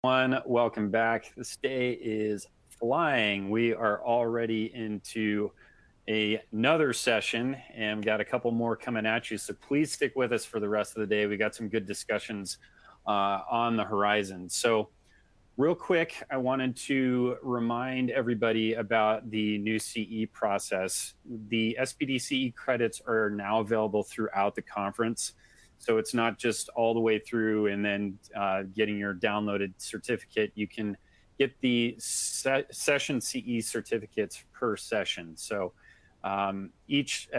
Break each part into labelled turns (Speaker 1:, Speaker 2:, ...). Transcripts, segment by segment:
Speaker 1: Welcome back. This day is flying. We are already into another session and we got a couple more coming at you. So please stick with us for the rest of the day. We got some good discussions on the horizon. So real quick, I wanted to remind everybody about the new CE process. The SPD CE credits are now available throughout the conference. So it's not just all the way through and then getting your downloaded certificate. You can get the session CE certificates per session. So at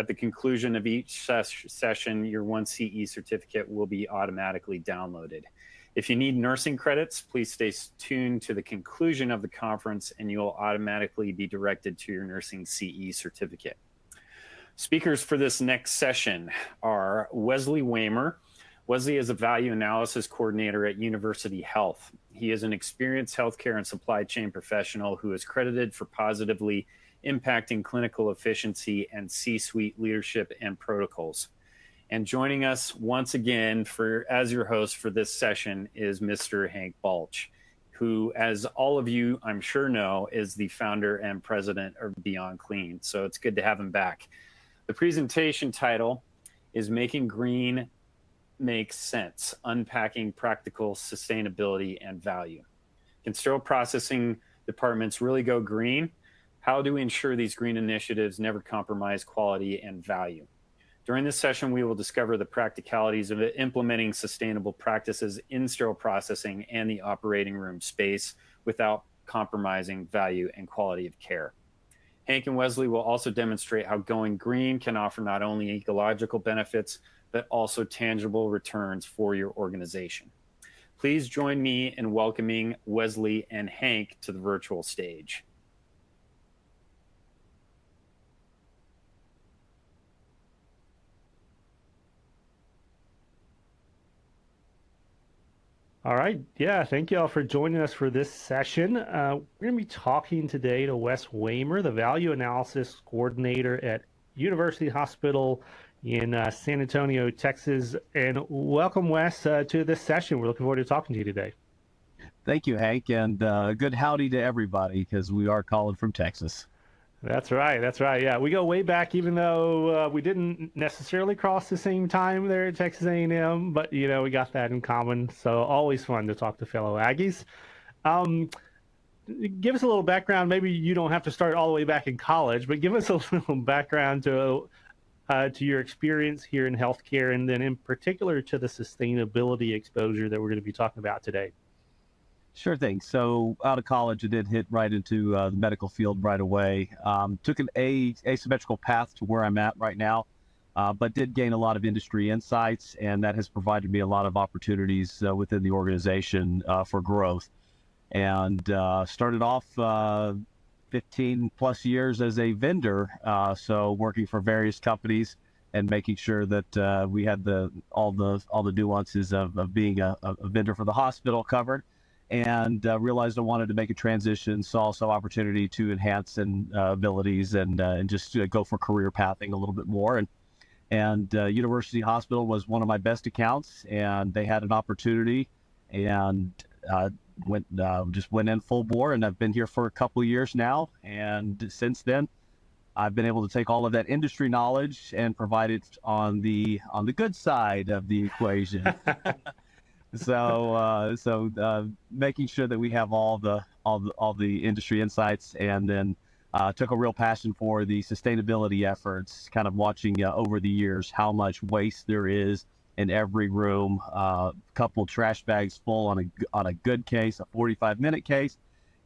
Speaker 1: the conclusion of each session, your one CE certificate will be automatically downloaded. If you need nursing credits, please stay tuned to the conclusion of the conference and you'll automatically be directed to your nursing CE certificate. Speakers for this next session are Wesley Waymer. Wesley is a value analysis coordinator at University Health. He is an experienced healthcare and supply chain professional who is credited for positively impacting clinical efficiency and C-suite leadership and protocols. And joining us once again as your host for this session is Mr. Hank Balch, who, as all of you I'm sure know, is the founder and president of Beyond Clean. So it's good to have him back. The presentation title is Making Green Make Sense, Unpacking Practical Sustainability and Value. Can sterile processing departments really go green? How do we ensure these green initiatives never compromise quality and value? During this session, we will discover the practicalities of implementing sustainable practices in sterile processing and the operating room space without compromising value and quality of care. Hank and Wesley will also demonstrate how going green can offer not only ecological benefits, but also tangible returns for your organization. Please join me in welcoming Wesley and Hank to the virtual stage.
Speaker 2: All right. Yeah, thank you all for joining us for this session. We're going to be talking today to Wes Waymer, the Value Analysis Coordinator at University Hospital in San Antonio, Texas. And welcome, Wes, to this session. We're looking forward to talking to you today.
Speaker 3: Thank you, Hank, and good howdy to everybody, because we are calling from Texas.
Speaker 2: That's right. That's right. Yeah, we go way back, even though we didn't necessarily cross the same time there at Texas A&M, but, you know, we got that in common. So always fun to talk to fellow Aggies. Give us a little background. Maybe you don't have to start all the way back in college, but give us a little background to your experience here in healthcare, and then in particular to the sustainability exposure that we're going to be talking about today.
Speaker 3: Sure thing. So out of college, I did hit right into the medical field right away. Took an asymmetrical path to where I'm at right now, but did gain a lot of industry insights, and that has provided me a lot of opportunities within the organization for growth. And started off 15 plus years as a vendor, so working for various companies and making sure that we had all the nuances of being a vendor for the hospital covered. And realized I wanted to make a transition, saw some opportunity to enhance abilities and just go for career pathing a little bit more. And University Hospital was one of my best accounts, and they had an opportunity, and just went in full bore. And I've been here for a couple of years now, and since then, I've been able to take all of that industry knowledge and provide it on the good side of the equation. So making sure that we have all the industry insights, and then took a real passion for the sustainability efforts, kind of watching over the years how much waste there is in every room, couple trash bags full on a good case, a 45-minute case.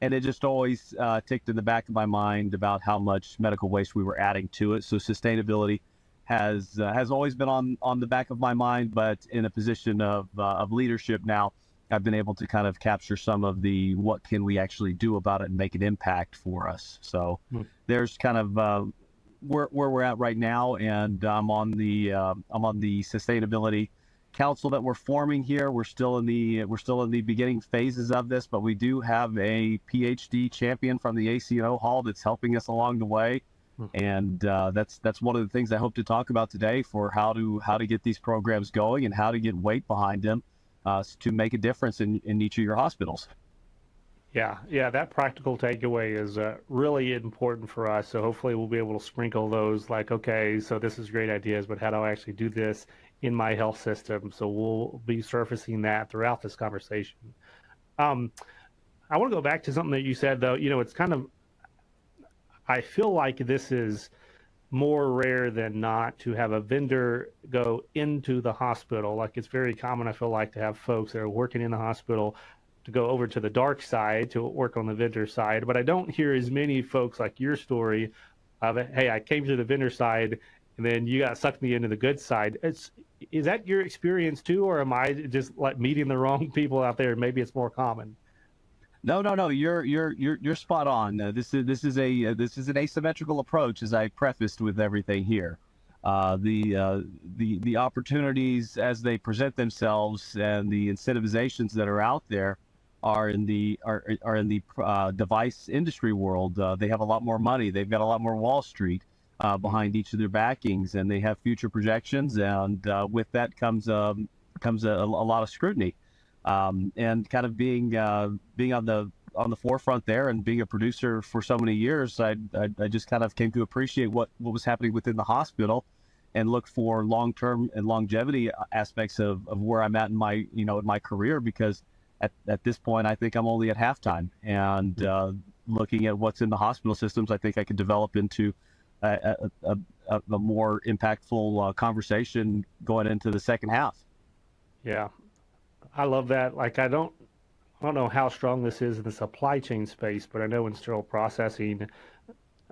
Speaker 3: And it just always ticked in the back of my mind about how much medical waste we were adding to it. So sustainability has always been on the back of my mind, but in a position of leadership now, I've been able to kind of capture some of the what can we actually do about it and make an impact for us. So there's kind of where we're at right now, and I'm on the sustainability council that we're forming here. We're still in the beginning phases of this, but we do have a PhD champion from the ACO Hall that's helping us along the way. And that's one of the things I hope to talk about today, for how to get these programs going and how to get weight behind them to make a difference in each of your hospitals.
Speaker 2: Yeah, that practical takeaway is really important for us. So hopefully we'll be able to sprinkle those like, okay, so this is great ideas, but how do I actually do this in my health system? So we'll be surfacing that throughout this conversation. Um, I want to go back to something that you said, though. It's kind of, I feel like this is more rare than not to have a vendor go into the hospital. Like it's very common, I feel like, to have folks that are working in the hospital to go over to the dark side to work on the vendor side. But I don't hear as many folks like your story of, hey, I came to the vendor side and then you got sucked me into the good side. Is that your experience too, or am I just like meeting the wrong people out there? Maybe it's more common.
Speaker 3: No, no, no. You're spot on. This is an asymmetrical approach, as I prefaced with everything here. The opportunities as they present themselves and the incentivizations that are out there are in the device industry world. They have a lot more money. They've got a lot more Wall Street behind each of their backings, and they have future projections. And with that comes a lot of scrutiny. And kind of being on the forefront there and being a producer for so many years, I just kind of came to appreciate what was happening within the hospital, and look for long-term and longevity aspects of where I'm at in my career, because at this point I think I'm only at halftime, and looking at what's in the hospital systems, I think I could develop into a more impactful conversation going into the second half.
Speaker 2: Yeah, I love that. Like I don't know how strong this is in the supply chain space, but I know in sterile processing,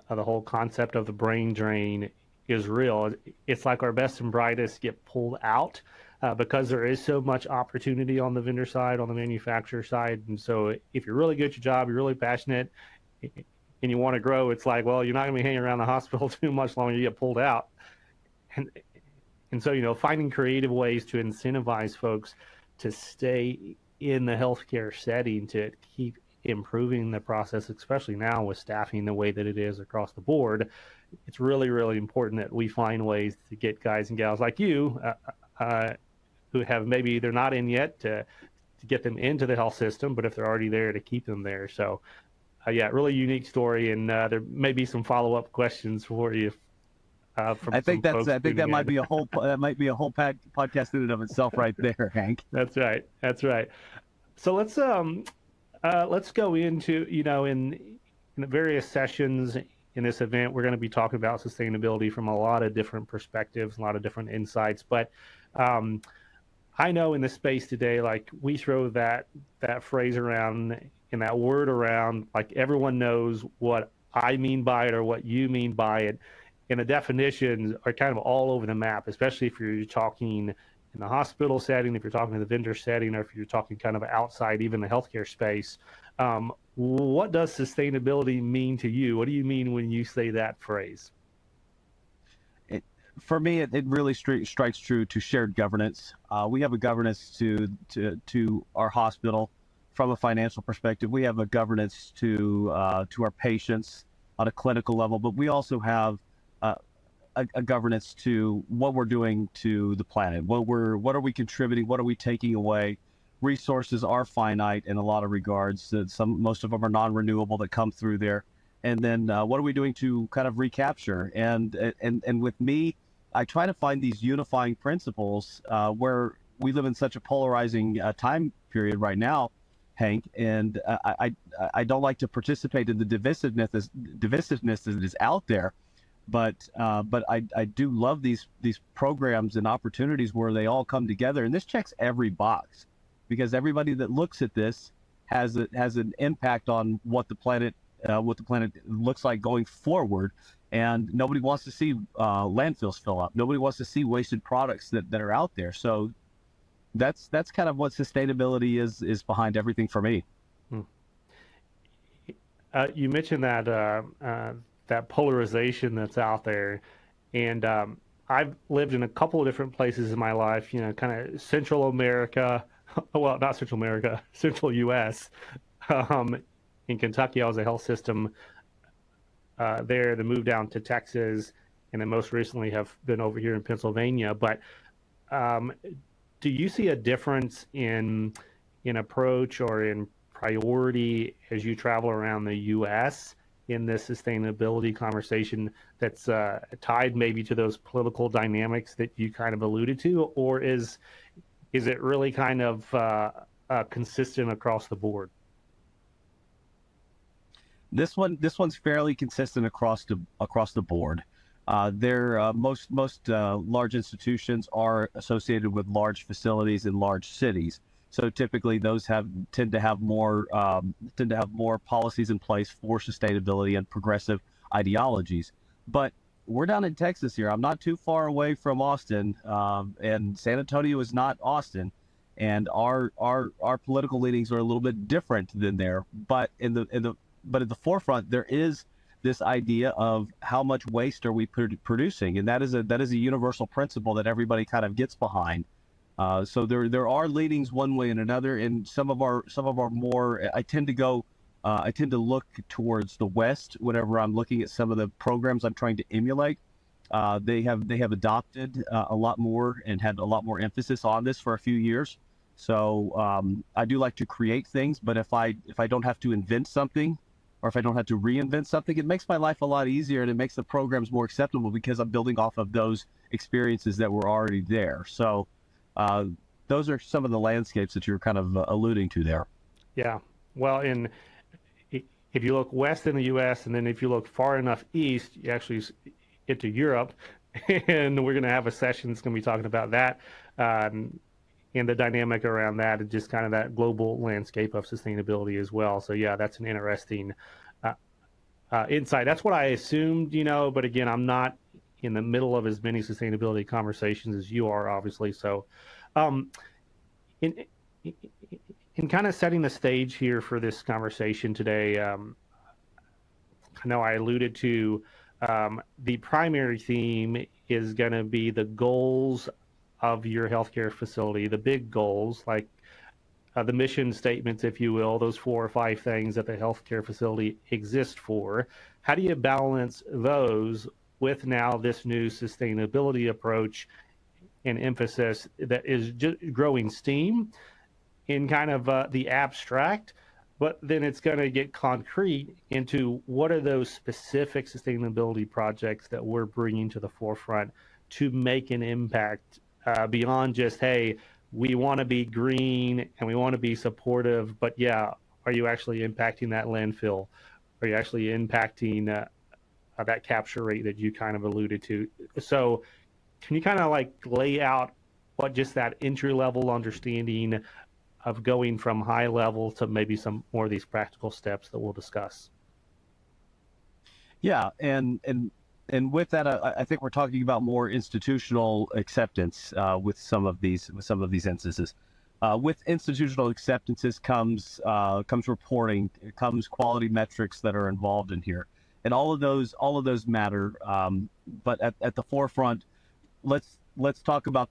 Speaker 2: the whole concept of the brain drain is real. It's like our best and brightest get pulled out because there is so much opportunity on the vendor side, on the manufacturer side. And so if you're really good at your job, you're really passionate, and you want to grow, it's like, well, you're not going to be hanging around the hospital too much longer. You get pulled out. And, and so, finding creative ways to incentivize folks to stay in the healthcare setting to keep improving the process, especially now with staffing the way that it is across the board. It's really, really important that we find ways to get guys and gals like you who have maybe they're not in yet to get them into the health system, but if they're already there, to keep them there. So, yeah, really unique story, and there may be some follow-up questions for you from
Speaker 3: I think
Speaker 2: some folks.
Speaker 3: that might be a whole podcast in and of itself right there, Hank.
Speaker 2: That's right. That's right. So let's go into, in the various sessions in this event, we're going to be talking about sustainability from a lot of different perspectives, a lot of different insights. But I know in the space today, like we throw that phrase around and that word around, like everyone knows what I mean by it or what you mean by it. And the definitions are kind of all over the map, especially if you're talking in the hospital setting, if you're talking in the vendor setting, or if you're talking kind of outside, even the healthcare space. What does sustainability mean to you? What do you mean when you say that phrase?
Speaker 3: For me, it really strikes true to shared governance. We have a governance to our hospital from a financial perspective. We have a governance to our patients on a clinical level, but we also have a governance to what we're doing to the planet. What are we contributing? What are we taking away? Resources are finite in a lot of regards. Most of them are non-renewable that come through there. And then what are we doing to kind of recapture? And with me, I try to find these unifying principles where we live in such a polarizing time period right now, Hank. And I don't like to participate in the divisiveness that is out there. But I do love these programs and opportunities where they all come together, and this checks every box, because everybody that looks at this has an impact on what the planet looks like going forward. And nobody wants to see landfills fill up. Nobody wants to see wasted products that are out there. So that's kind of what sustainability is behind everything for me.
Speaker 2: You mentioned that polarization that's out there. And I've lived in a couple of different places in my life, kind of Central America, well, not Central America, Central U.S. In Kentucky, I was a health system there, then moved down to Texas, and then most recently have been over here in Pennsylvania. But do you see a difference in approach or in priority as you travel around the U.S. in this sustainability conversation that's tied maybe to those political dynamics that you kind of alluded to, or is it really kind of consistent across the board?
Speaker 3: This one's fairly consistent across the board. Most large institutions are associated with large facilities in large cities. So typically, those tend to have more policies in place for sustainability and progressive ideologies. But we're down in Texas here. I'm not too far away from Austin, and San Antonio is not Austin, and our political leanings are a little bit different than there. But at the forefront, there is this idea of how much waste are we producing, and that is a universal principle that everybody kind of gets behind. So there are leanings one way and another, and some of our more. I tend to look towards the West whenever I'm looking at some of the programs I'm trying to emulate. They have adopted a lot more and had a lot more emphasis on this for a few years. So I do like to create things, but if I don't have to invent something, or if I don't have to reinvent something, it makes my life a lot easier, and it makes the programs more acceptable because I'm building off of those experiences that were already there. So those are some of the landscapes that you're kind of alluding to there.
Speaker 2: Yeah. Well, if you look west in the U.S., and then if you look far enough east, you actually get to Europe, and we're going to have a session that's going to be talking about that and the dynamic around that, and just kind of that global landscape of sustainability as well. So yeah, that's an interesting insight. That's what I assumed, but again, I'm not in the middle of as many sustainability conversations as you are, obviously. So in kind of setting the stage here for this conversation today, I know I alluded to the primary theme is going to be the goals of your healthcare facility, the big goals, like the mission statements, if you will, those 4 or 5 things that the healthcare facility exists for. How do you balance those with now this new sustainability approach and emphasis that is just growing steam in kind of the abstract, but then it's going to get concrete into what are those specific sustainability projects that we're bringing to the forefront to make an impact beyond just, hey, we want to be green and we want to be supportive, but yeah, are you actually impacting that landfill? Are you actually impacting that capture rate that you kind of alluded to? So can you kind of like lay out what just that entry level understanding of going from high level to maybe some more of these practical steps that we'll discuss?
Speaker 3: Yeah, and with that, I think we're talking about more institutional acceptance with some of these instances. With institutional acceptances comes reporting, comes quality metrics that are involved in here, and all of those matter. But at the forefront, let's talk about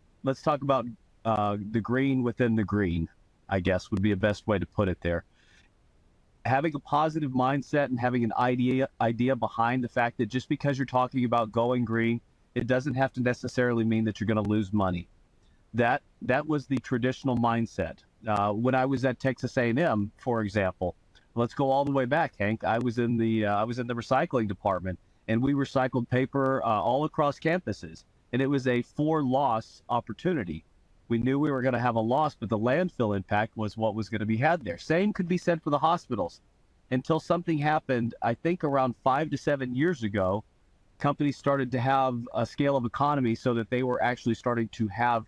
Speaker 3: the green within the green, I guess would be a best way to put it there. Having a positive mindset and having an idea behind the fact that just because you're talking about going green, it doesn't have to necessarily mean that you're going to lose money. That was the traditional mindset. When I was at Texas A&M, for example, let's go all the way back, Hank. I was in the recycling department, and we recycled paper all across campuses, and it was a for loss opportunity. We knew we were going to have a loss, but the landfill impact was what was going to be had there. Same could be said for the hospitals. Until something happened, I think around 5 to 7 years ago, companies started to have a scale of economy so that they were actually starting to have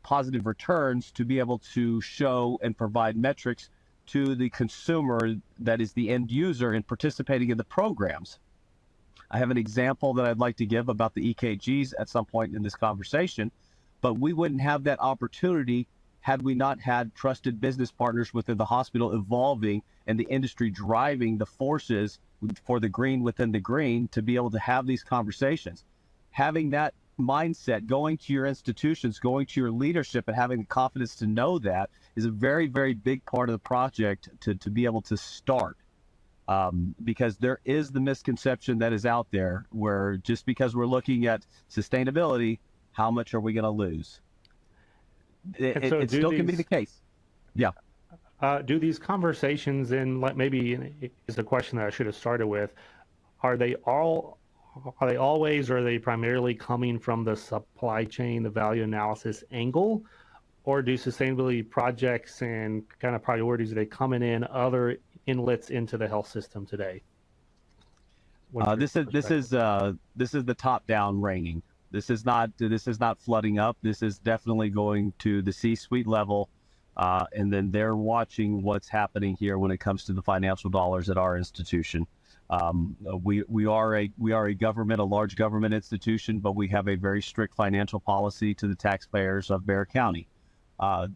Speaker 3: positive returns to be able to show and provide metrics to the consumer, that is the end user, in participating in the programs. I have an example that I'd like to give about the EKGs at some point in this conversation. But we wouldn't have that opportunity had we not had trusted business partners within the hospital evolving and the industry driving the forces for the green within the green to be able to have these conversations. Having that mindset, going to your institutions, going to your leadership, and having the confidence to know that is a very, very big part of the project to be able to start. Because there is the misconception that is out there where just because we're looking at sustainability, how much are we going to lose? It still can be the case. Yeah.
Speaker 2: Do these conversations, and like maybe is a question that I should have started with, are they all are they always, or are they primarily coming from the supply chain, the value analysis angle, or do sustainability projects and kind of priorities, are they coming in other inlets into the health system today? What's your
Speaker 3: This is this
Speaker 2: perspective?
Speaker 3: is this is the top-down ranking. This is not flooding up. This is definitely going to the C-suite level, and then they're watching what's happening here when it comes to the financial dollars at our institution. We are a government, a large government institution, but we have a very strict financial policy to the taxpayers of Bexar County. Uh,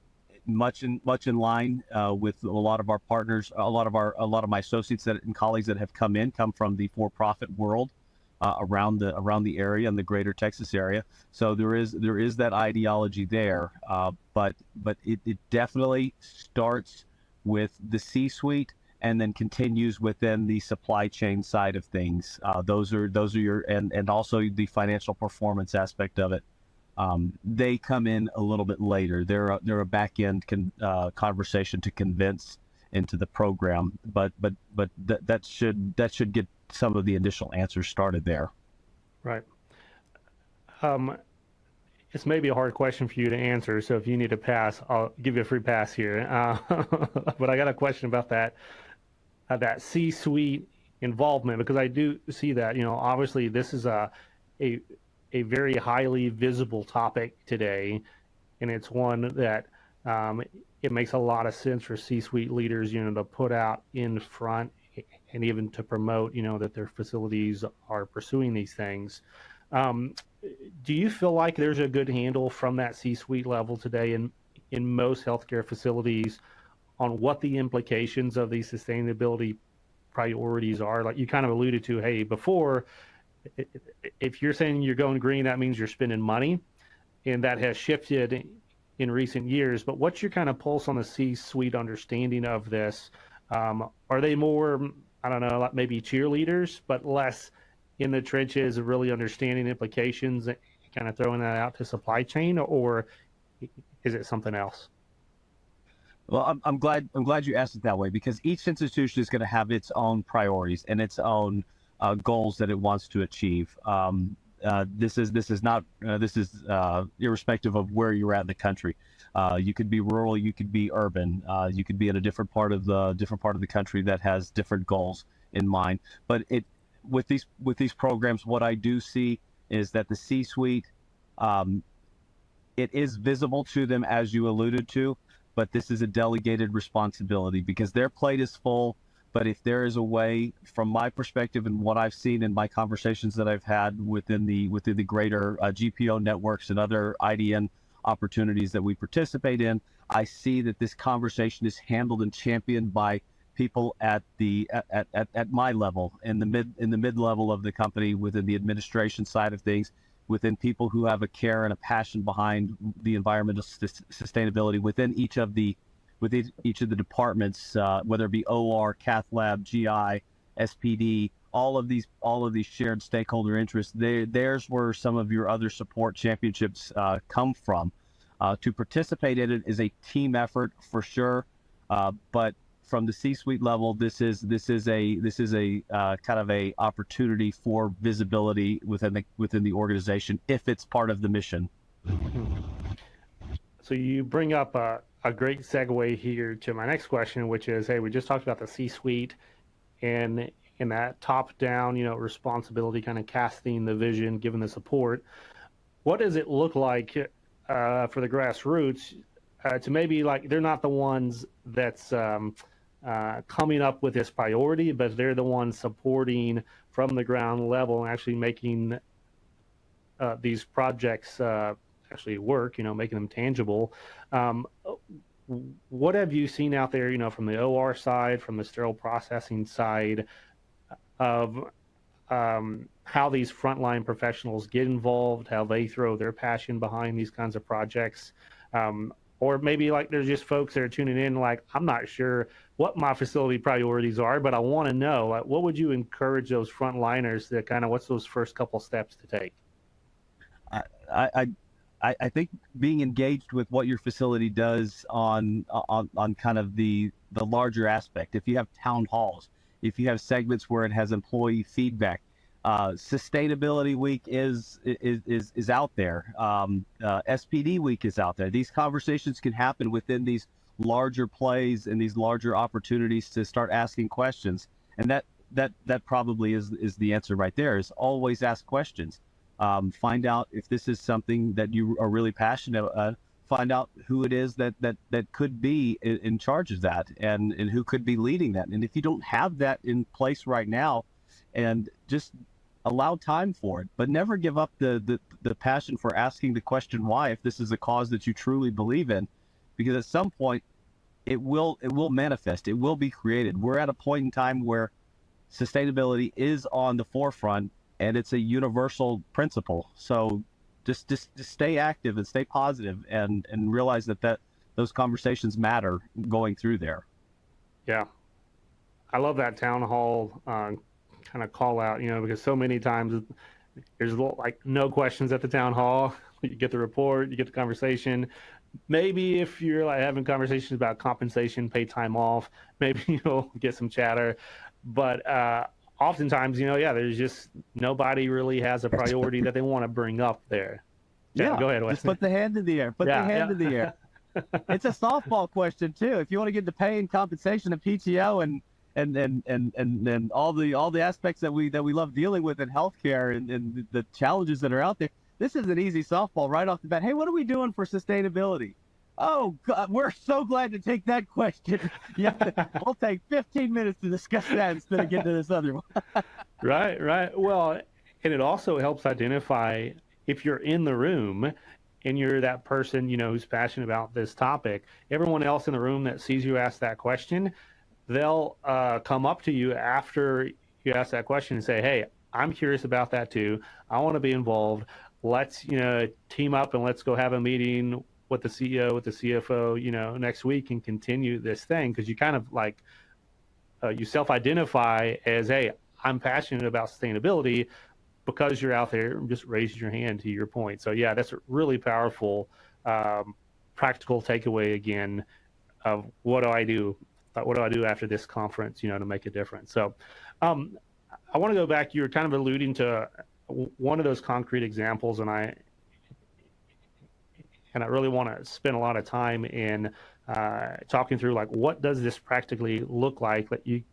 Speaker 3: much in line with a lot of our partners, a lot of my associates and colleagues that have come from the for-profit world around the area and the greater Texas area. So there is that ideology there, but it definitely starts with the C-suite and then continues within the supply chain side of things. Those are your and also the financial performance aspect of it. They come in a little bit later. They're a back end conversation to convince into the program, but that should get some of the initial answers started there.
Speaker 2: Right. Um, it's maybe a hard question for you to answer, so if you need a pass, I'll give you a free pass here. But I got a question about that C-suite involvement, because I do see that, obviously this is a a very highly visible topic today, and it's one that it makes a lot of sense for C-suite leaders, to put out in front and even to promote, that their facilities are pursuing these things. Um, do you feel like there's a good handle from that C-suite level today in most healthcare facilities on what the implications of these sustainability priorities are? Like you kind of alluded to, hey, before, if you're saying you're going green, that means you're spending money, and that has shifted in recent years. But what's your kind of pulse on the C-suite understanding of this? Are they more, I don't know, like maybe cheerleaders, but less in the trenches of really understanding implications, and kind of throwing that out to supply chain, or is it something else?
Speaker 3: Well, I'm glad you asked it that way, because each institution is going to have its own priorities and its own goals that it wants to achieve. This is irrespective of where you're at in the country. You could be rural, you could be urban, you could be in a different part of the country that has different goals in mind. But with these programs, what I do see is that the C-suite, it is visible to them, as you alluded to, but this is a delegated responsibility because their plate is full. But if there is a way, from my perspective and what I've seen in my conversations that I've had within the greater GPO networks and other IDN opportunities that we participate in, I see that this conversation is handled and championed by people at my level, in the mid level of the company, within the administration side of things, within people who have a care and a passion behind the environmental sustainability within each of the departments, whether it be OR, Cath Lab, GI, SPD, all of these shared stakeholder interests. There's where some of your other support championships come from. To participate in it is a team effort for sure, but from the C-suite level, this is a kind of a opportunity for visibility within the organization if it's part of the mission.
Speaker 2: So you bring up a great segue here to my next question, which is, hey, we just talked about the C-suite and in that top-down, responsibility, kind of casting the vision, giving the support. What does it look like for the grassroots to maybe, like, they're not the ones that's coming up with this priority, but they're the ones supporting from the ground level and actually making these projects actually work, making them tangible. Um, what have you seen out there, from the OR side, from the sterile processing side, of how these frontline professionals get involved, how they throw their passion behind these kinds of projects? Or maybe like there's just folks that are tuning in like, I'm not sure what my facility priorities are, but I want to know. Like, what would you encourage those frontliners to kind of, what's those first couple steps to take?
Speaker 3: I I think being engaged with what your facility does on kind of the larger aspect. If you have town halls, if you have segments where it has employee feedback, sustainability week is out there. SPD week is out there. These conversations can happen within these larger plays and these larger opportunities to start asking questions. And that probably is the answer right there, is always ask questions. Find out if this is something that you are really passionate about. Find out who it is that could be in charge of that, and who could be leading that. And if you don't have that in place right now, and just allow time for it, but never give up the passion for asking the question why, if this is a cause that you truly believe in, because at some point it will manifest, it will be created. We're at a point in time where sustainability is on the forefront, and it's a universal principle. So just stay active and stay positive, and realize that those conversations matter going through there.
Speaker 2: Yeah, I love that town hall kind of call out, because so many times there's like no questions at the town hall. You get the report, you get the conversation. Maybe if you're like having conversations about compensation, pay time off, maybe you'll get some chatter. But oftentimes, there's just nobody really has a priority that they want to bring up there.
Speaker 3: Yeah,
Speaker 2: go ahead, Wes.
Speaker 3: Just put the hand in the air. Put the hand in the air. It's a softball question too. If you want to get to pay and compensation and PTO and all the aspects that we love dealing with in healthcare, and the challenges that are out there, this is an easy softball right off the bat. Hey, what are we doing for sustainability? Oh, God, we're so glad to take that question. Yeah, we'll take 15 minutes to discuss that instead of getting to this other one.
Speaker 2: Right. Well, and it also helps identify if you're in the room and you're that person, who's passionate about this topic. Everyone else in the room that sees you ask that question, they'll come up to you after you ask that question and say, hey, I'm curious about that too. I want to be involved. Let's, team up and let's go have a meeting with the CEO, with the CFO, next week, and continue this thing. Because you kind of like, you self-identify as, hey, I'm passionate about sustainability, because you're out there just raising your hand, to your point. So yeah, that's a really powerful practical takeaway again of what do I do after this conference, to make a difference. So I want to go back. You were kind of alluding to one of those concrete examples, and I really want to spend a lot of time in talking through, like, what does this practically look like? That you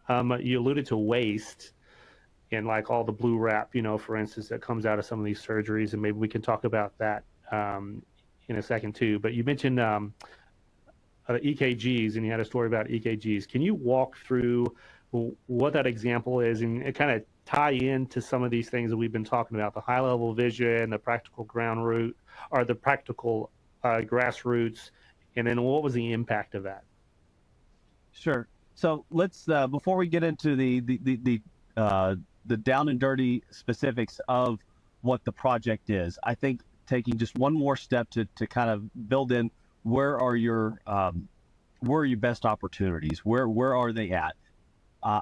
Speaker 2: alluded to waste and like all the blue wrap, for instance, that comes out of some of these surgeries, and maybe we can talk about that in a second too. But you mentioned EKGs, and you had a story about EKGs. Can you walk through what that example is, and kind of tie into some of these things that we've been talking about, the high level vision, the practical ground root, or the practical grassroots, and then what was the impact of that?
Speaker 3: Sure. So let's before we get into the down and dirty specifics of what the project is, I think taking just one more step to kind of build in, where are your best opportunities? Where are they at?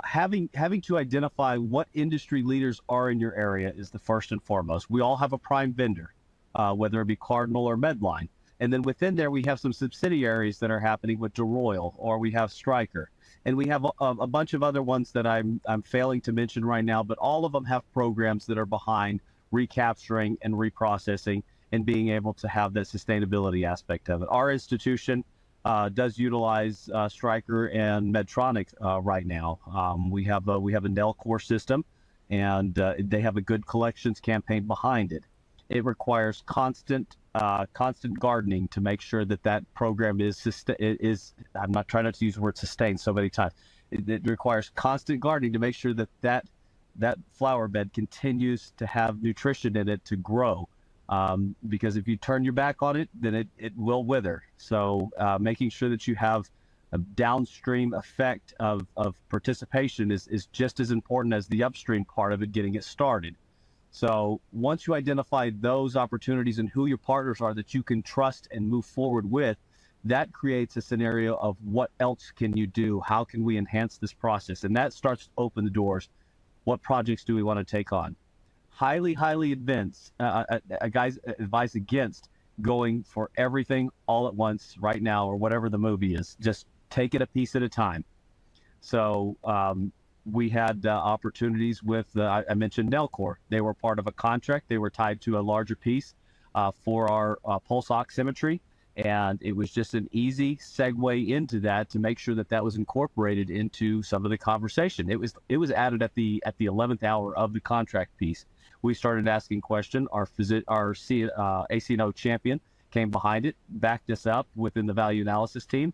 Speaker 3: Having to identify what industry leaders are in your area is the first and foremost. We all have a prime vendor, whether it be Cardinal or Medline. And then within there, we have some subsidiaries that are happening with DeRoyal, or we have Stryker. And we have a bunch of other ones that I'm failing to mention right now, but all of them have programs that are behind recapturing and reprocessing and being able to have that sustainability aspect of it. Our institution does utilize Stryker and Medtronic right now. We have a Nelcor system, and they have a good collections campaign behind it. It requires constant gardening to make sure that program is I'm not trying not to use the word sustain so many times. It requires constant gardening to make sure that flower bed continues to have nutrition in it to grow. Because if you turn your back on it, then it will wither. So making sure that you have a downstream effect of participation is just as important as the upstream part of it, getting it started. So once you identify those opportunities and who your partners are that you can trust and move forward with, that creates a scenario of what else can you do? How can we enhance this process? And that starts to open the doors. What projects do we want to take on? highly guys advise against going for everything all at once right now or whatever the movie is. Just take it a piece at a time. So we had opportunities with, I mentioned Nelcor. They were part of a contract. They were tied to a larger piece for our pulse oximetry. And it was just an easy segue into that to make sure that that was incorporated into some of the conversation. It was added at the 11th hour of the contract piece. We started asking questions. Our ACNO champion came behind it, backed us up within the value analysis team,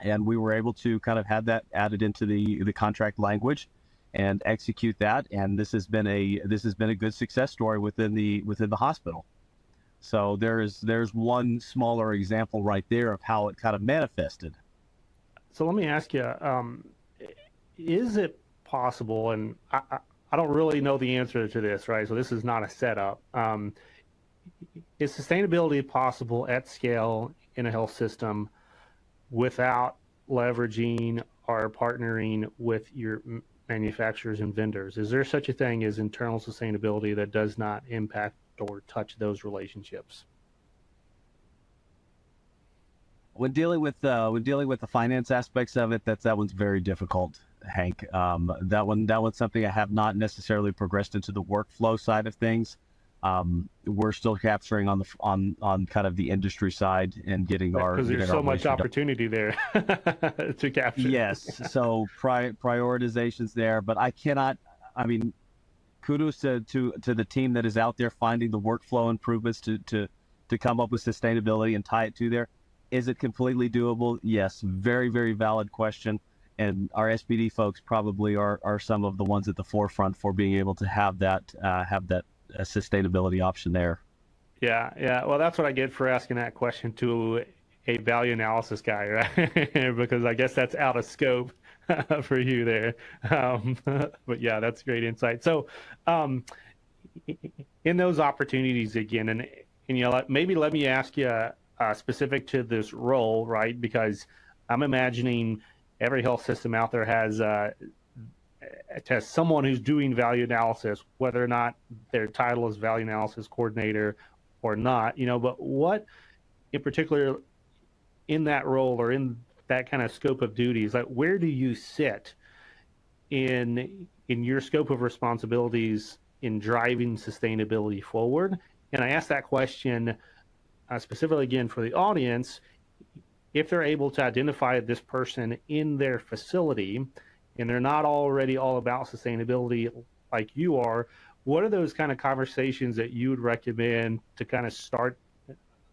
Speaker 3: and we were able to kind of have that added into the contract language and execute that. And this has been a good success story within the hospital. So there's one smaller example right there of how it kind of manifested.
Speaker 2: So let me ask you, is it possible, and I don't really know the answer to this, right? So this is not a setup. Is sustainability possible at scale in a health system without leveraging or partnering with your manufacturers and vendors? Is there such a thing as internal sustainability that does not impact or touch those relationships?
Speaker 3: When dealing with the finance aspects of it, that one's very difficult, Hank. That one's something I have not necessarily progressed into the workflow side of things. We're still capturing on kind of the industry side and getting our,
Speaker 2: because there's so much opportunity there to capture.
Speaker 3: Yes, so prioritizations there, but I cannot. I mean, kudos to the team that is out there finding the workflow improvements to come up with sustainability and tie it to there. Is it completely doable? Yes, very, very valid question. And our SPD folks probably are some of the ones at the forefront for being able to have that sustainability option there.
Speaker 2: Yeah. Well, that's what I get for asking that question to a value analysis guy, right? Because I guess that's out of scope for you there. But yeah, that's great insight. So in those opportunities again, and you know, maybe let me ask you specific to this role, right? Because I'm imagining every health system out there has someone who's doing value analysis, whether or not their title is value analysis coordinator or not, you know, but what in particular in that role or in that kind of scope of duties, like where do you sit in your scope of responsibilities in driving sustainability forward? And I ask that question specifically again for the audience, if they're able to identify this person in their facility and they're not already all about sustainability like you are, what are those kind of conversations that you would recommend to kind of start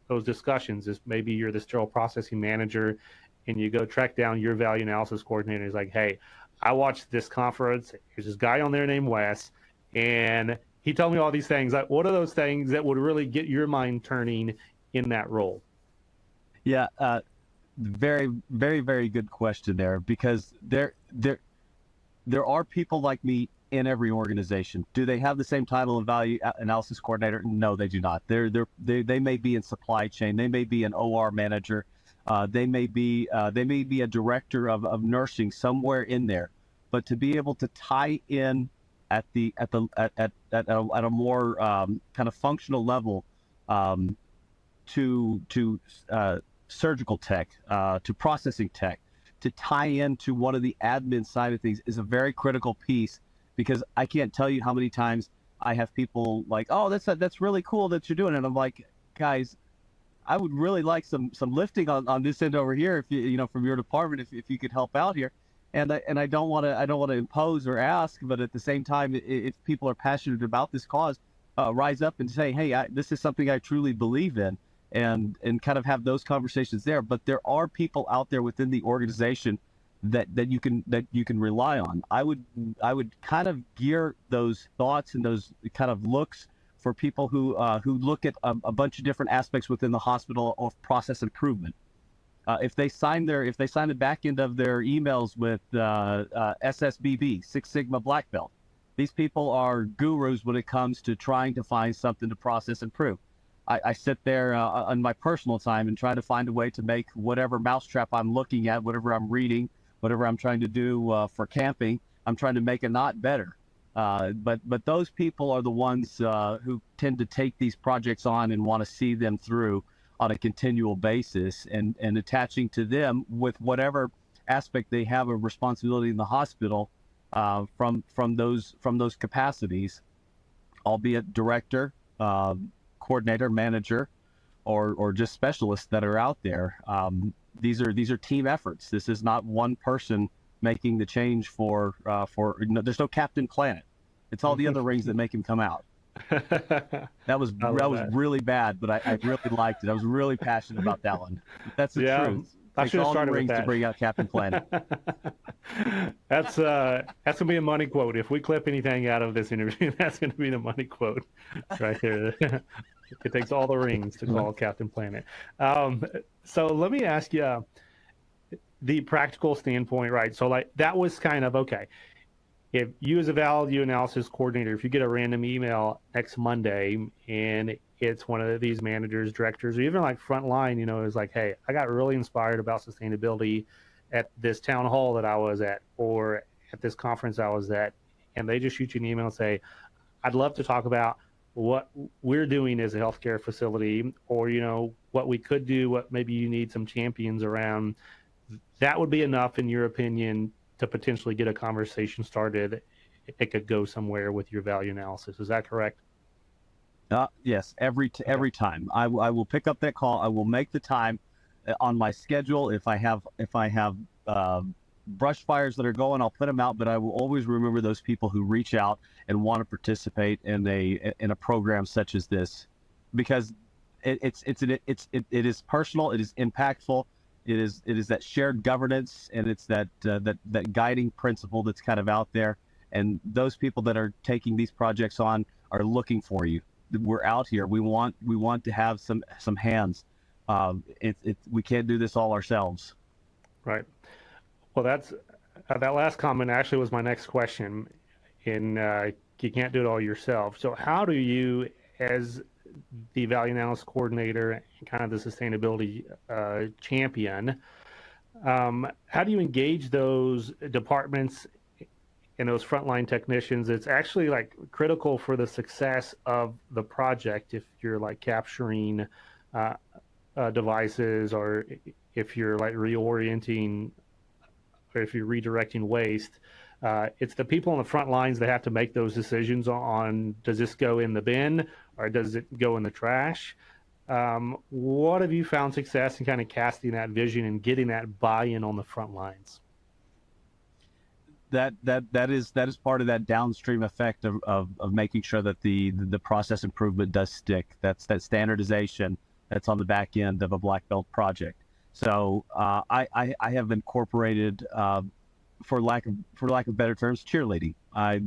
Speaker 2: those discussions? Is maybe you're the sterile processing manager and you go track down your value analysis coordinator. He's like, hey, I watched this conference. There's this guy on there named Wes, and he told me all these things. Like, what are those things that would really get your mind turning in that role?
Speaker 3: Yeah, very, very, very good question there, because there are people like me in every organization. Do they have the same title of value analysis coordinator? No, they do not. They may be in supply chain. They may be an OR manager. They may be a director of nursing somewhere in there. But to be able to tie in at a more kind of functional level to surgical tech, to processing tech, to tie into one of the admin side of things is a very critical piece, because I can't tell you how many times I have people like, oh, that's really cool that you're doing it. And I'm like, guys, I would really like some lifting on this end over here, if you know, from your department, if you could help out here. And I don't want to impose or ask, but at the same time, if people are passionate about this cause, rise up and say, hey, this is something I truly believe in, and kind of have those conversations there. But there are people out there within the organization that you can rely on. I would kind of gear those thoughts and those kind of looks for people who look at a bunch of different aspects within the hospital of process improvement. If they sign the back end of their emails with SSBB, Six Sigma Black Belt, these people are gurus when it comes to trying to find something to process improve. I sit there on my personal time and try to find a way to make whatever mousetrap I'm looking at, whatever I'm reading, whatever I'm trying to do for camping, I'm trying to make a knot better. But those people are the ones who tend to take these projects on and want to see them through on a continual basis, and attaching to them with whatever aspect they have of responsibility in the hospital, from those capacities, albeit director, coordinator, manager, or just specialists that are out there. These are team efforts. This is not one person making the change for there's no Captain Planet. It's all the other rings that make him come out. That was really bad, but I really liked it. I was really passionate about that one. That's the truth.
Speaker 2: I should have started with that.
Speaker 3: To bring out Captain Planet.
Speaker 2: That's gonna be a money quote. If we clip anything out of this interview, that's gonna be the money quote right there. It takes all the rings to call Captain Planet. So let me ask you the practical standpoint, right? So like that was kind of okay. If you as a value analysis coordinator, if you get a random email next Monday and it's one of these managers, directors, or even like frontline, is like, hey, I got really inspired about sustainability at this town hall that I was at, or at this conference I was at, and they just shoot you an email and say, I'd love to talk about what we're doing as a healthcare facility, or, what we could do, what maybe you need some champions around. That would be enough, in your opinion, to potentially get a conversation started. It could go somewhere with your value analysis. Is that correct?
Speaker 3: Yes, every time I will pick up that call. I will make the time on my schedule. If I have brush fires that are going, I'll put them out. But I will always remember those people who reach out and want to participate in a program such as this, because it is personal. It is impactful. It is that shared governance, and it's that guiding principle that's kind of out there. And those people that are taking these projects on are looking for you. We're out here. We want to have some hands. We can't do this all ourselves.
Speaker 2: Right. Well, that's that last comment actually was my next question. You can't do it all yourself. So how do you, as the value analysis coordinator and kind of the sustainability champion, how do you engage those departments and those frontline technicians? It's actually like critical for the success of the project if you're like capturing devices, or if you're like reorienting, or if you're redirecting waste. It's the people on the front lines that have to make those decisions on, does this go in the bin or does it go in the trash? What have you found success in kind of casting that vision and getting that buy-in on the front lines?
Speaker 3: That is part of that downstream effect of making sure that the process improvement does stick. That's that standardization that's on the back end of a black belt project. So I have incorporated, for lack of better terms, cheerleading. I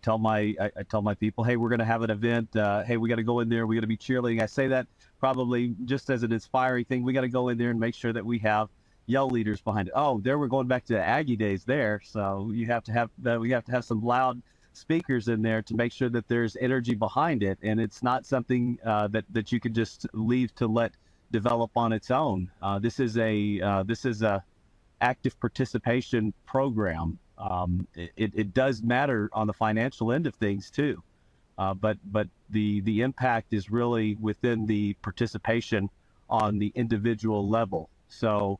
Speaker 3: tell my people, hey, we're going to have an event. Hey, we got to go in there. We got to be cheerleading. I say that probably just as an inspiring thing. We got to go in there and make sure that we have yell leaders behind it. Oh, there we're going back to Aggie days there. So we have to have some loud speakers in there to make sure that there's energy behind it, and it's not something that you can just leave to let develop on its own. This is a active participation program. It does matter on the financial end of things too, but the impact is really within the participation on the individual level. So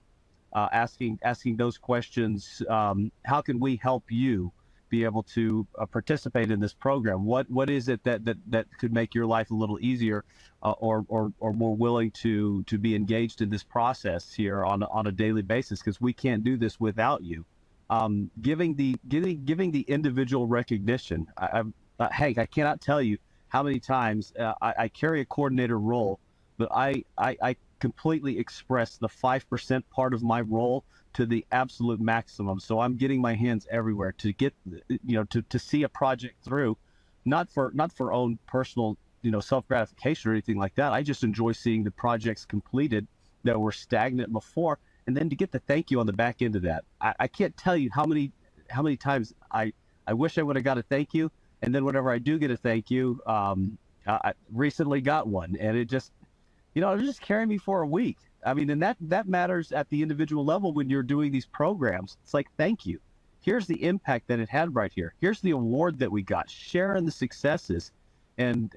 Speaker 3: asking those questions, how can we help you be able to participate in this program? What is it that could make your life a little easier, or more willing to be engaged in this process here on a daily basis? Because we can't do this without you. Giving the individual recognition. Hank, I cannot tell you how many times I carry a coordinator role, but I completely express the 5% part of my role to the absolute maximum. So I'm getting my hands everywhere to get, to see a project through, not for own personal, self-gratification or anything like that. I just enjoy seeing the projects completed that were stagnant before, and then to get the thank you on the back end of that. I can't tell you how many times I wish I would have got a thank you, and then whenever I do get a thank you, I recently got one, and it just, it'll just carry me for a week. I mean, and that matters at the individual level when you're doing these programs. It's like, thank you. Here's the impact that it had right here. Here's the award that we got. Share in the successes, and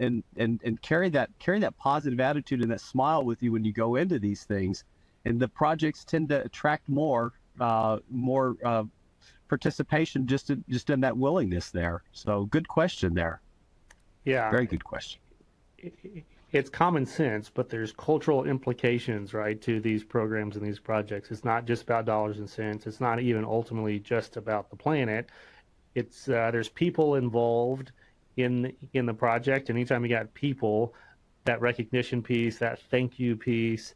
Speaker 3: carry that positive attitude and that smile with you when you go into these things. And the projects tend to attract more participation just in that willingness there. So good question there.
Speaker 2: Yeah.
Speaker 3: Very good question.
Speaker 2: It's common sense, but there's cultural implications, right, to these programs and these projects. It's not just about dollars and cents. It's not even ultimately just about the planet. It's there's people involved in the project, and anytime you got people, that recognition piece, that thank you piece,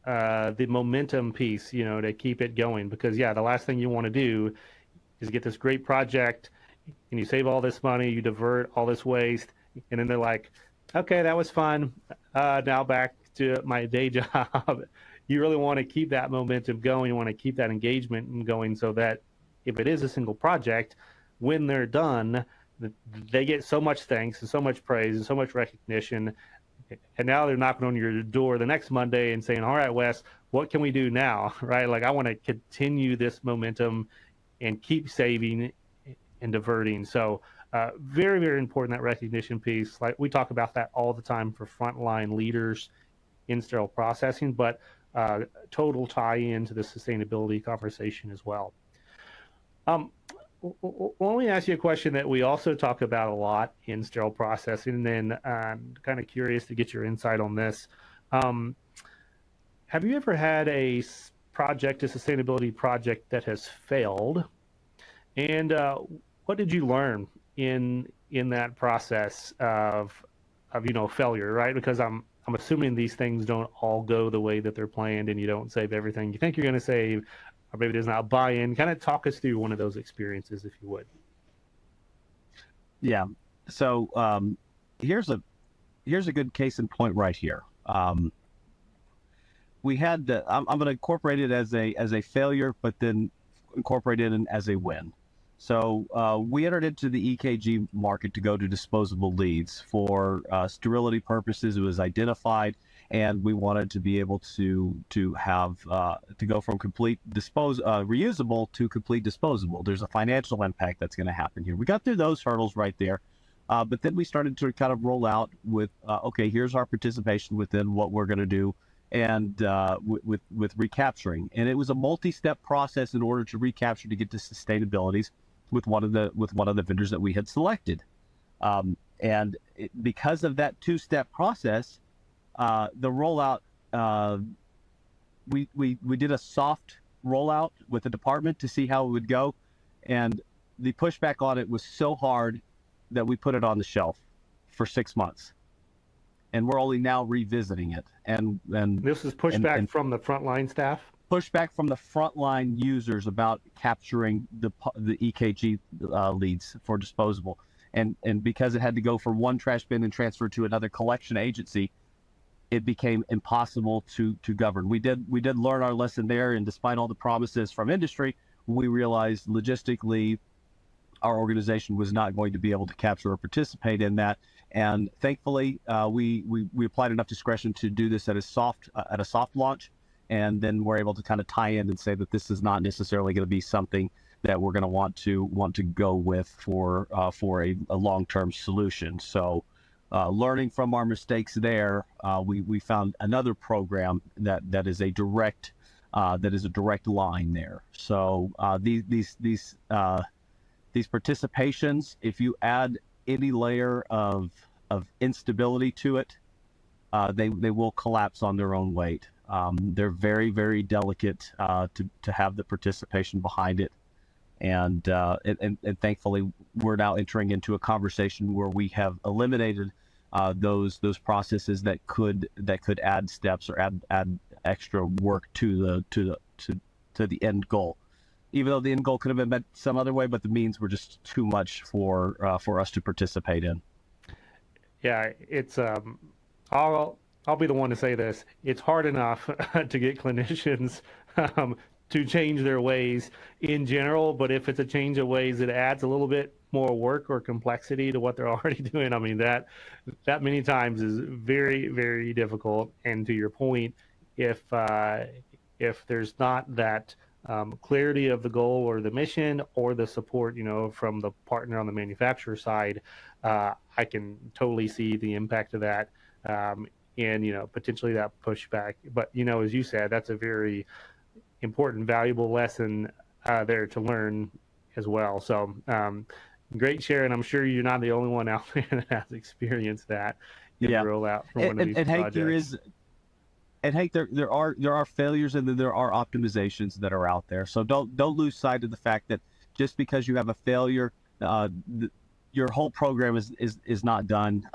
Speaker 2: the momentum piece, to keep it going. Because yeah, the last thing you want to do is get this great project, and you save all this money, you divert all this waste, and then they're like, okay, that was fun. Now back to my day job. You really want to keep that momentum going. You want to keep that engagement going so that if it is a single project, when they're done, they get so much thanks and so much praise and so much recognition. And now they're knocking on your door the next Monday and saying, all right, Wes, what can we do now? Right? Like, I want to continue this momentum and keep saving and diverting. So very, very important, that recognition piece. Like, we talk about that all the time for frontline leaders in sterile processing, but total tie-in to the sustainability conversation as well. Let me ask you a question that we also talk about a lot in sterile processing, and then I'm kind of curious to get your insight on this. Have you ever had a sustainability project that has failed? And what did you learn in that process of failure, right? Because I'm assuming these things don't all go the way that they're planned, and you don't save everything you think you're going to save, or maybe there's not buy-in. Kind of talk us through one of those experiences, if you would.
Speaker 3: Yeah. So here's a good case in point right here. We had I'm going to incorporate it as a failure, but then incorporate it in as a win. So we entered into the EKG market to go to disposable leads for sterility purposes. It was identified, and we wanted to be able to have to go from complete reusable to complete disposable. There's a financial impact that's going to happen here. We got through those hurdles right there, but then we started to kind of roll out with okay, here's our participation within what we're going to do, and with recapturing. And it was a multi-step process in order to recapture to get to sustainabilities with one of the vendors that we had selected, and because of that two-step process, the rollout, we did a soft rollout with the department to see how it would go, and the pushback on it was so hard that we put it on the shelf for 6 months, and we're only now revisiting it. And
Speaker 2: this is pushback from the frontline staff.
Speaker 3: Pushback from the frontline users about capturing the EKG leads for disposable, and because it had to go from one trash bin and transfer to another collection agency, it became impossible to govern. We did learn our lesson there, and despite all the promises from industry, we realized logistically our organization was not going to be able to capture or participate in that. And thankfully, we applied enough discretion to do this at a soft launch. And then we're able to kind of tie in and say that this is not necessarily going to be something that we're going to want to go with for a long-term solution. So, learning from our mistakes there, we found another program that is a direct line there. So these participations, if you add any layer of instability to it, they will collapse on their own weight. They're very, very delicate to have the participation behind it, and thankfully we're now entering into a conversation where we have eliminated those processes that could add steps or add extra work to the end goal. Even though the end goal could have been met some other way, but the means were just too much for us to participate in.
Speaker 2: Yeah, it's I'll be the one to say this. It's hard enough to get clinicians to change their ways in general, but if it's a change of ways that adds a little bit more work or complexity to what they're already doing, I mean, that many times is very, very difficult. And to your point, if there's not that clarity of the goal or the mission, or the support, from the partner on the manufacturer side, I can totally see the impact of that. And potentially that pushback. But as you said, that's a very important, valuable lesson there to learn as well. So great sharing. I'm sure you're not the only one out there that has experienced that in the
Speaker 3: Yeah.
Speaker 2: rollout for one of these
Speaker 3: And Hank,
Speaker 2: projects.
Speaker 3: there are failures, and then there are optimizations that are out there. So don't lose sight of the fact that just because you have a failure, your whole program is not done.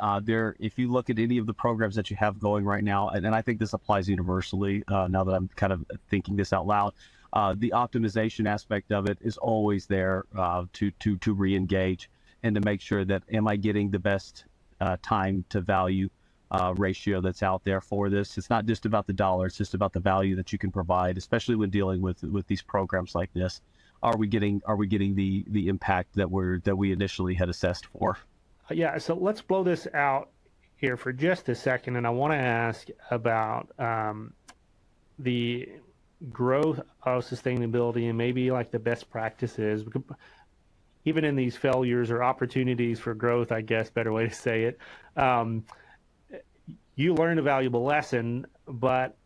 Speaker 3: If you look at any of the programs that you have going right now, and I think this applies universally, now that I'm kind of thinking this out loud, the optimization aspect of it is always there, to re-engage and to make sure that, am I getting the best time to value ratio that's out there for this. It's not just about the dollar, it's just about the value that you can provide, especially when dealing with these programs like this. Are we getting the impact that we initially had assessed for?
Speaker 2: Yeah, so let's blow this out here for just a second, and I want to ask about the growth of sustainability and maybe like the best practices, even in these failures or opportunities for growth, I guess, better way to say it. You learned a valuable lesson, but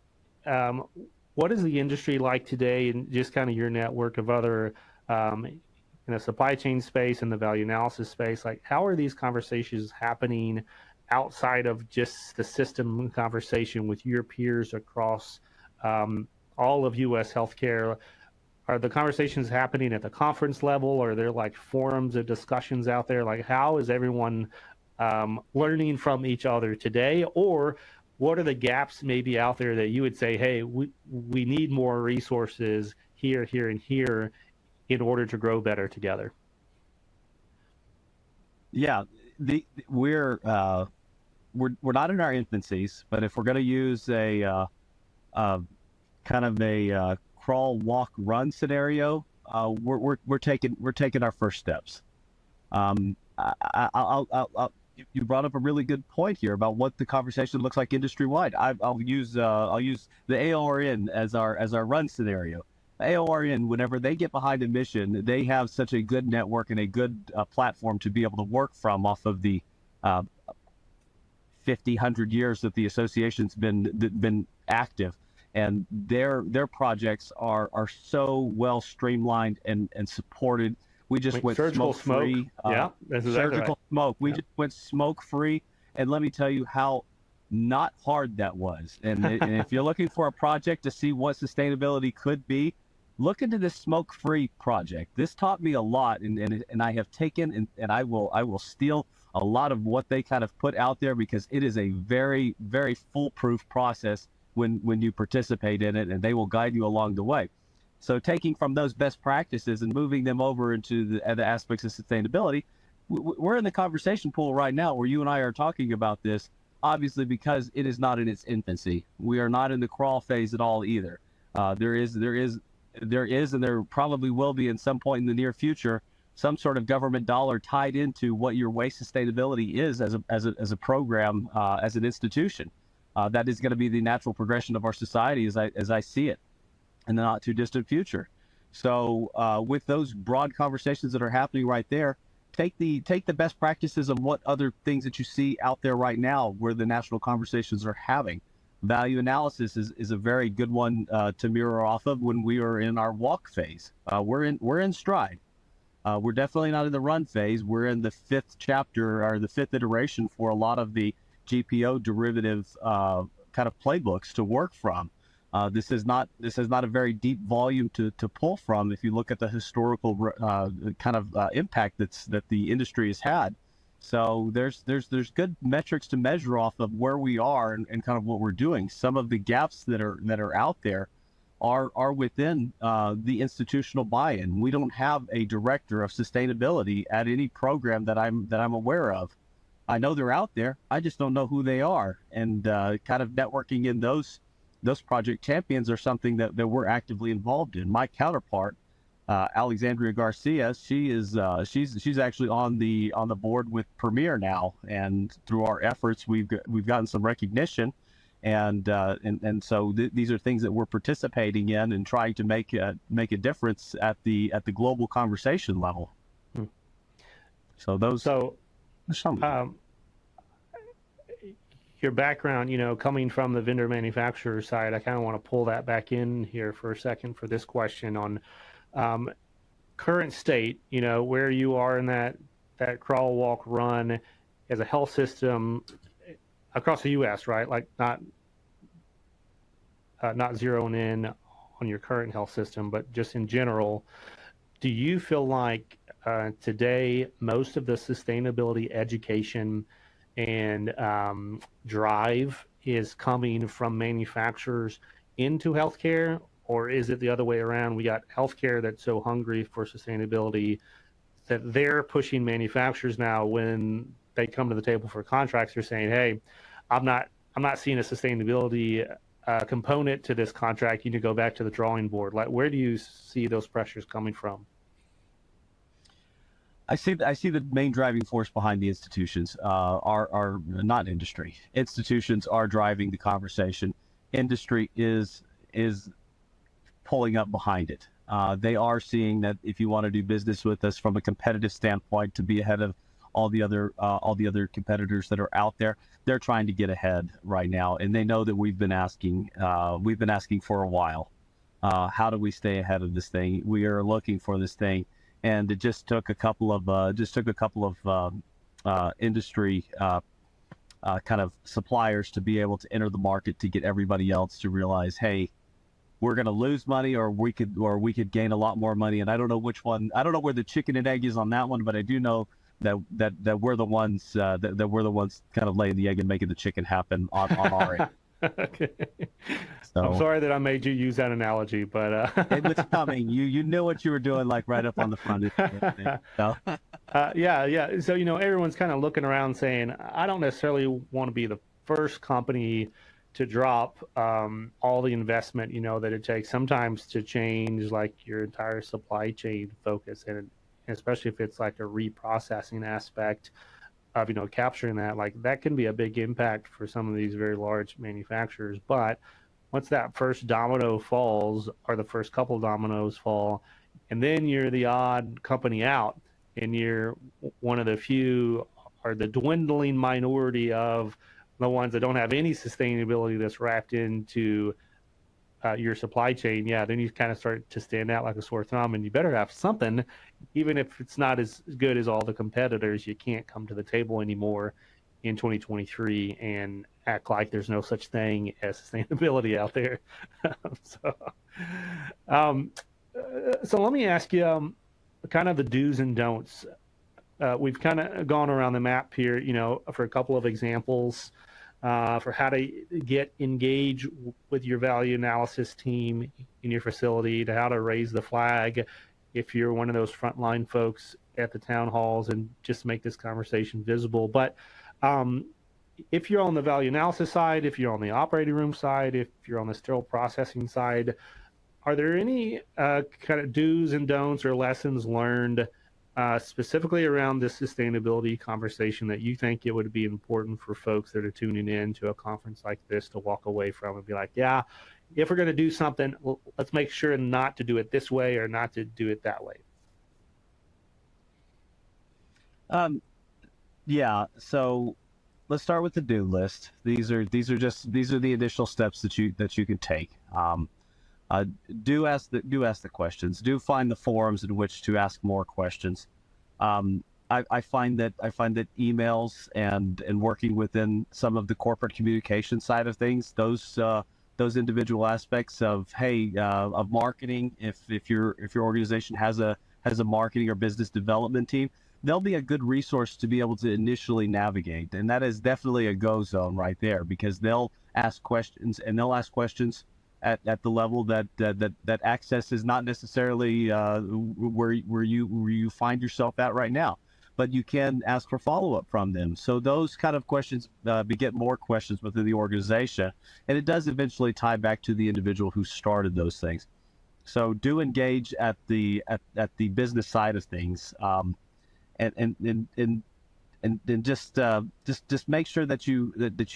Speaker 2: what is the industry like today, and just kind of your network of other in the supply chain space and the value analysis space? Like, how are these conversations happening outside of just the system conversation with your peers across all of U.S. healthcare? Are the conversations happening at the conference level, or are there like forums of discussions out there? Like, how is everyone learning from each other today? Or what are the gaps maybe out there that you would say, hey, we need more resources here, here, and here in order to grow better together?
Speaker 3: Yeah, we're not in our infancies, but if we're going to use a kind of a crawl, walk, run scenario, we're taking our first steps. You brought up a really good point here about what the conversation looks like industry wide. I'll use the AORN as our run scenario. AORN, whenever they get behind a mission, they have such a good network and a good platform to be able to work from off of the 50, 100 years that the association's been active. And their projects are so well streamlined and supported. We just went
Speaker 2: surgical
Speaker 3: smoke free.
Speaker 2: Yeah, that's exactly
Speaker 3: surgical
Speaker 2: right.
Speaker 3: smoke. We just went smoke free, and let me tell you how not hard that was. And if you're looking for a project to see what sustainability could be, look into this smoke free project. This taught me a lot, and I have taken and I will steal a lot of what they kind of put out there, because it is a very, very foolproof process when you participate in it, and they will guide you along the way. So taking from those best practices and moving them over into the other aspects of sustainability, we're in the conversation pool right now where you and I are talking about this, obviously, because it is not in its infancy. We are not in the crawl phase at all either. There is, and there probably will be in some point in the near future, some sort of government dollar tied into what your waste sustainability is as a program, as an institution. That is going to be the natural progression of our society as I see it in the not too distant future. So with those broad conversations that are happening right there, take the best practices of what other things that you see out there right now where the national conversations are having. Value analysis is a very good one to mirror off of when we are in our walk phase. We're in stride. We're definitely not in the run phase. We're in the fifth chapter, or the fifth iteration for a lot of the GPO derivative kind of playbooks to work from. This is not a very deep volume to pull from if you look at the historical kind of impact that the industry has had. So there's good metrics to measure off of where we are and kind of what we're doing. Some of the gaps that are out there are within the institutional buy-in. We don't have a director of sustainability at any program that I'm aware of. I know they're out there. I just don't know who they are. And kind of networking in those project champions are something that we're actively involved in. My counterpart, Alexandria Garcia, she's actually on the board with Premier now, and through our efforts, we've gotten some recognition, And so these are things that we're participating in and trying to make a difference at the global conversation level.
Speaker 2: Hmm.
Speaker 3: So those
Speaker 2: So
Speaker 3: are some.
Speaker 2: Your background, coming from the vendor manufacturer side, I kind of want to pull that back in here for a second for this question on current state, where you are in that crawl, walk, run as a health system across the U.S., right? Like not zeroing in on your current health system, but just in general. Do you feel like today most of the sustainability education and drive is coming from manufacturers into healthcare, or is it the other way around? We got healthcare that's so hungry for sustainability that they're pushing manufacturers now when they come to the table for contracts. They're saying, "Hey, I'm not seeing a sustainability component to this contract. You need to go back to the drawing board." Like, where do you see those pressures coming from?
Speaker 3: I see the main driving force behind the institutions are not industry. Institutions are driving the conversation. Industry is pulling up behind it. They are seeing that if you want to do business with us from a competitive standpoint, to be ahead of all the other competitors that are out there, they're trying to get ahead right now, and they know that we've been asking for a while. How do we stay ahead of this thing? We are looking for this thing. And it just took a couple of industry kind of suppliers to be able to enter the market to get everybody else to realize, hey, we're going to lose money, or we could gain a lot more money. And I don't know which one. I don't know where the chicken and egg is on that one, but I do know that we're the ones that we're the ones kind of laying the egg and making the chicken happen on our end.
Speaker 2: Okay.
Speaker 3: So,
Speaker 2: I'm sorry that I made you use that analogy, but
Speaker 3: it was coming. You knew what you were doing, like right up on the front. So.
Speaker 2: Yeah. So everyone's kind of looking around saying, I don't necessarily want to be the first company to drop all the investment that it takes sometimes to change like your entire supply chain focus, and especially if it's like a reprocessing aspect of capturing that, like that can be a big impact for some of these very large manufacturers. But once that first domino falls, or the first couple dominoes fall, and then you're the odd company out, and you're one of the few, or the dwindling minority of the ones that don't have any sustainability that's wrapped into your supply chain, then you kind of start to stand out like a sore thumb, and you better have something, even if it's not as good as all the competitors. You can't come to the table anymore in 2023 and act like there's no such thing as sustainability out there. So let me ask you kind of the do's and don'ts. We've kind of gone around the map here, for a couple of examples for how to engage with your value analysis team in your facility, to how to raise the flag if you're one of those frontline folks at the town halls, and just make this conversation visible. But if you're on the value analysis side, if you're on the operating room side, if you're on the sterile processing side, are there any kind of do's and don'ts or lessons learned specifically around this sustainability conversation that you think it would be important for folks that are tuning in to a conference like this to walk away from and be like, yeah, if we're going to do something, let's make sure not to do it this way or not to do it that way?
Speaker 3: Yeah. So let's start with the do list. These are the initial steps that you can take. Do ask the questions. Do find the forums in which to ask more questions. I find that emails and working within some of the corporate communication side of things, those individual aspects of of marketing. If your organization has a marketing or business development team, they'll be a good resource to be able to initially navigate, and that is definitely a go zone right there, because they'll ask questions, and they'll ask questions at the level that access is not necessarily where you find yourself at right now, but you can ask for follow-up from them. So those kind of questions beget more questions within the organization, and it does eventually tie back to the individual who started those things. So do engage at the business side of things, and and then just make sure that you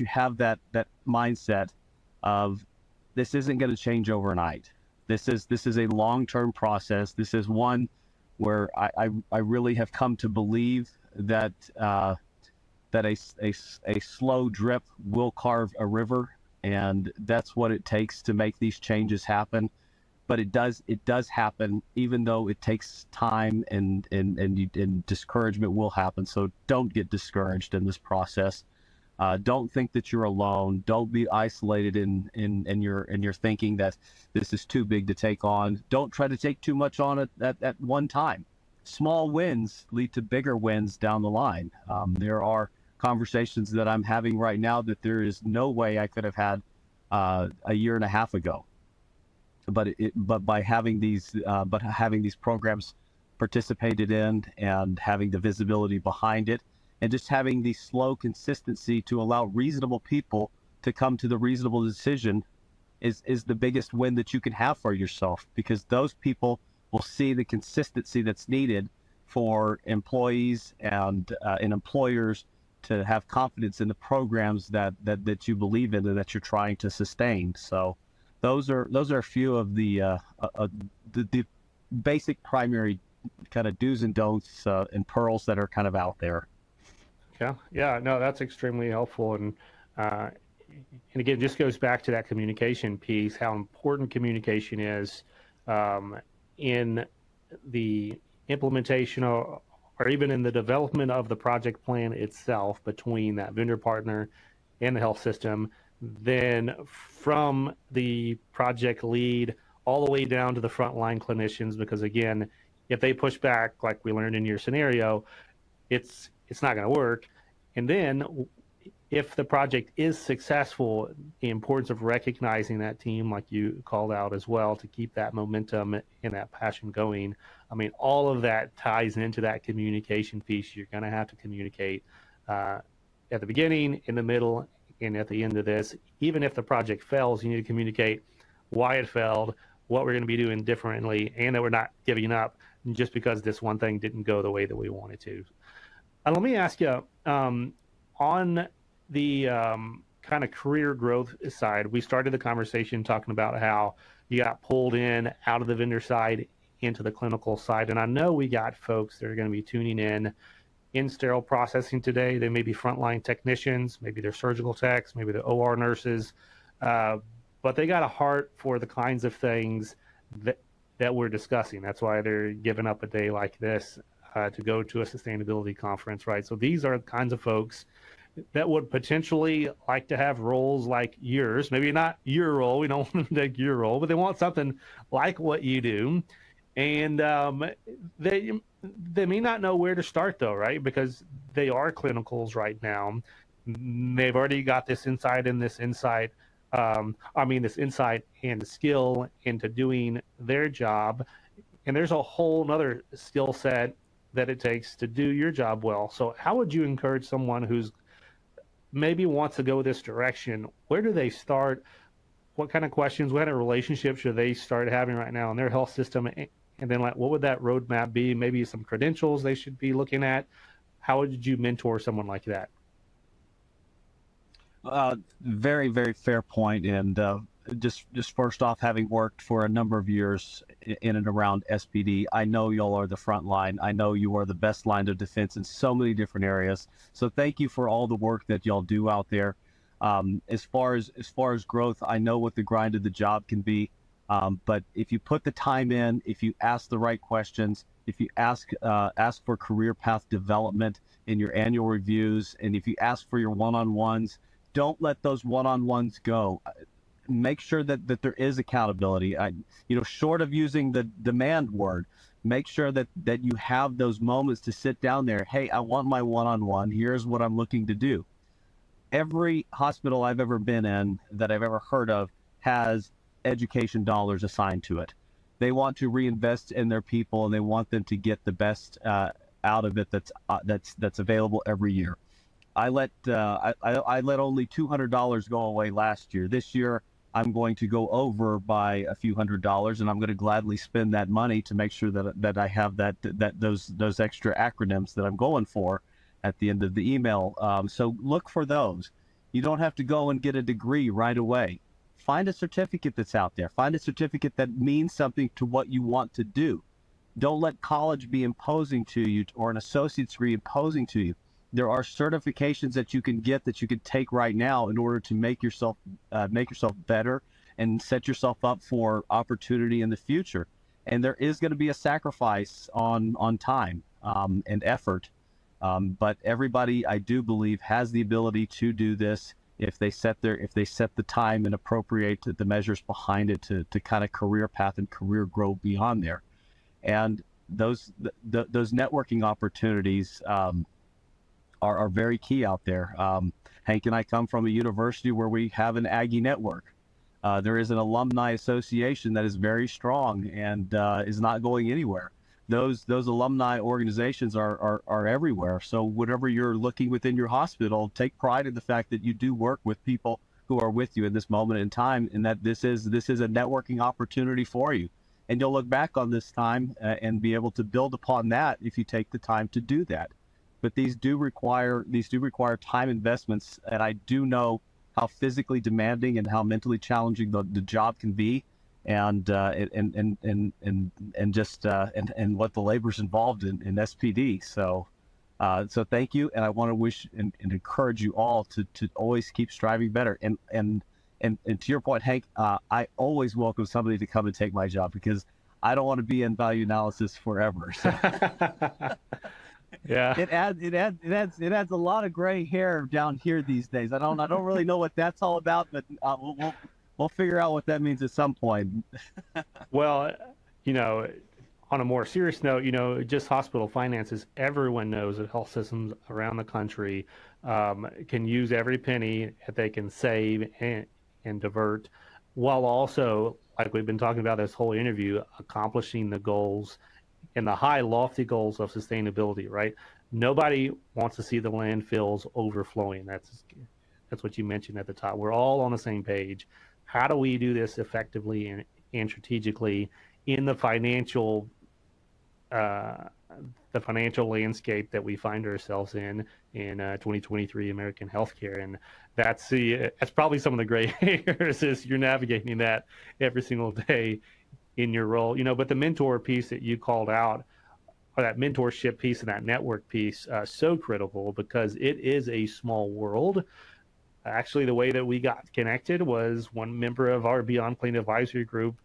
Speaker 3: have that mindset of this isn't going to change overnight. This is a long-term process. This is one where I really have come to believe that that a slow drip will carve a river, and that's what it takes to make these changes happen. But it does happen, even though it takes time, and discouragement will happen. So don't get discouraged in this process. Don't think that you're alone. Don't be isolated in your thinking that this is too big to take on. Don't try to take too much on it at one time. Small wins lead to bigger wins down the line. There are conversations that I'm having right now that there is no way I could have had a year and a half ago. But by having these programs participated in, and having the visibility behind it, and just having the slow consistency to allow reasonable people to come to the reasonable decision is the biggest win that you can have for yourself, because those people will see the consistency that's needed for employees and employers to have confidence in the programs that you believe in and that you're trying to sustain. So those are a few of the basic primary kind of do's and don'ts and pearls that are kind of out there.
Speaker 2: Yeah, no, that's extremely helpful, and again, just goes back to that communication piece, how important communication is in the implementation or even in the development of the project plan itself between that vendor partner and the health system, then from the project lead all the way down to the frontline clinicians, because again, if they push back, like we learned in your scenario, it's not going to work. And then if the project is successful, the importance of recognizing that team, like you called out as well, to keep that momentum and that passion going. I mean, all of that ties into that communication piece. You're going to have to communicate at the beginning, in the middle, and at the end of this. Even if the project fails, you need to communicate why it failed, what we're going to be doing differently, and that we're not giving up just because this one thing didn't go the way that we wanted to. Let me ask you, on the kind of career growth side, we started the conversation talking about how you got pulled in out of the vendor side into the clinical side. And I know we got folks that are going to be tuning in sterile processing today. They may be frontline technicians, maybe they're surgical techs, maybe they're OR nurses, but they got a heart for the kinds of things that we're discussing. That's why they're giving up a day like this to go to a sustainability conference, right? So these are the kinds of folks that would potentially like to have roles like yours. Maybe not your role, we don't want them to take your role, but they want something like what you do. And they may not know where to start though, right? Because they are clinicals right now. They've already got this insight and this insight and skill into doing their job. And there's a whole nother skill set that it takes to do your job well. So how would you encourage someone who's maybe wants to go this direction? Where do they start? What kind of questions, what kind of relationships should they start having right now in their health system? And then like, what would that roadmap be? Maybe some credentials they should be looking at. How would you mentor someone like that?
Speaker 3: Very, very fair point. And just first off, having worked for a number of years in and around SPD, I know y'all are the front line. I know you are the best line of defense in so many different areas. So thank you for all the work that y'all do out there. As far as growth, I know what the grind of the job can be. But if you put the time in, if you ask the right questions, if you ask for career path development in your annual reviews, and if you ask for your one-on-ones, don't let those one-on-ones go. Make sure that there is accountability. Short of using the demand word, make sure that you have those moments to sit down there. Hey, I want my one-on-one. Here's what I'm looking to do. Every hospital I've ever been in that I've ever heard of has education dollars assigned to it. They want to reinvest in their people, and they want them to get the best out of it that's available every year. I let only $200 go away last year. This year, I'm going to go over by a few $100s, and I'm going to gladly spend that money to make sure that I have those extra acronyms that I'm going for, at the end of the email. So look for those. You don't have to go and get a degree right away. Find a certificate that's out there. Find a certificate that means something to what you want to do. Don't let college be imposing to you, or an associate's degree imposing to you. There are certifications that you can get, that you can take right now in order to make yourself better and set yourself up for opportunity in the future. And there is going to be a sacrifice on time and effort, but everybody, I do believe, has the ability to do this if they set the time and appropriate the measures behind it to kind of career path and career grow beyond there. And those networking opportunities are very key out there. Hank and I come from a university where we have an Aggie network. There is an alumni association that is very strong and is not going anywhere. Those alumni organizations are everywhere. So whatever you're looking within your hospital, take pride in the fact that you do work with people who are with you in this moment in time, and that this is a networking opportunity for you. And you'll look back on this time and be able to build upon that if you take the time to do that. But these do require time investments, and I do know how physically demanding and how mentally challenging the job can be, and what the labor's involved in SPD. So thank you, and I want to wish and encourage you all to always keep striving better. And to your point, Hank, I always welcome somebody to come and take my job, because I don't want to be in value analysis forever. So.
Speaker 2: Yeah,
Speaker 3: It adds a lot of gray hair down here these days. I don't really know what that's all about, but we'll figure out what that means at some point.
Speaker 2: well, on a more serious note, just hospital finances, everyone knows that health systems around the country can use every penny that they can save and divert, while also, like we've been talking about this whole interview, accomplishing the goals and the high, lofty goals of sustainability, right? Nobody wants to see the landfills overflowing. That's what you mentioned at the top. We're all on the same page. How do we do this effectively and strategically in the financial landscape that we find ourselves in 2023 American healthcare? And that's probably some of the gray hairs as you're navigating that every single day in your role. But the mentor piece that you called out, or that mentorship piece and that network piece, so critical, because it is a small world. Actually, the way that we got connected was one member of our Beyond Clean Advisory group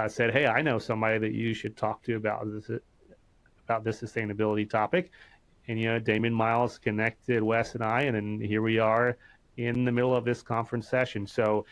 Speaker 2: said, "Hey, I know somebody that you should talk to about this sustainability topic." And Damon Miles connected Wes and I, and then here we are in the middle of this conference session. So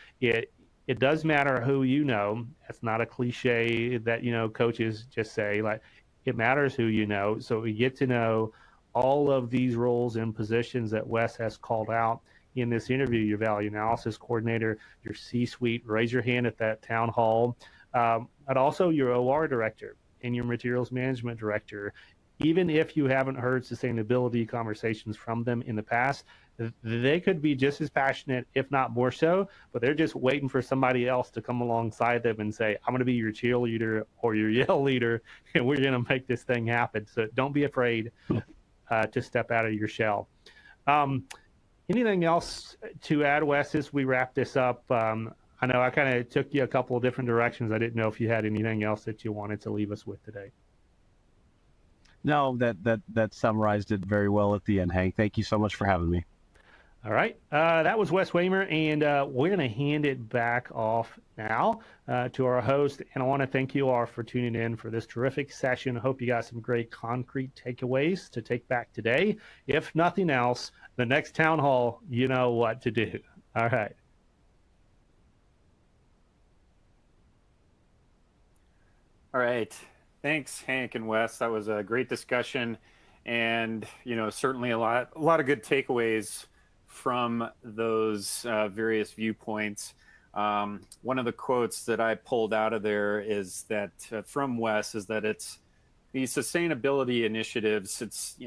Speaker 2: it does matter who you know. It's not a cliche that coaches just say. Like, it matters who you know. So we get to know all of these roles and positions that Wes has called out in this interview: your value analysis coordinator, your C-suite, raise your hand at that town hall, and also your OR director and your materials management director. Even if you haven't heard sustainability conversations from them in the past, they could be just as passionate, if not more so, but they're just waiting for somebody else to come alongside them and say, "I'm going to be your cheerleader or your yell leader, and we're going to make this thing happen." So don't be afraid to step out of your shell. Anything else to add, Wes, as we wrap this up? I know I kind of took you a couple of different directions. I didn't know if you had anything else that you wanted to leave us with today.
Speaker 3: No, that summarized it very well at the end, Hank. Thank you so much for having me.
Speaker 2: All right. That was Wes Waymer, and we're going to hand it back off now to our host. And I want to thank you all for tuning in for this terrific session. I hope you got some great concrete takeaways to take back today. If nothing else, the next town hall, you know what to do. All right.
Speaker 1: All right. Thanks, Hank and Wes. That was a great discussion, and certainly a lot of good takeaways from those various viewpoints. One of the quotes that I pulled out of there is that from Wes is that it's these sustainability initiatives. It's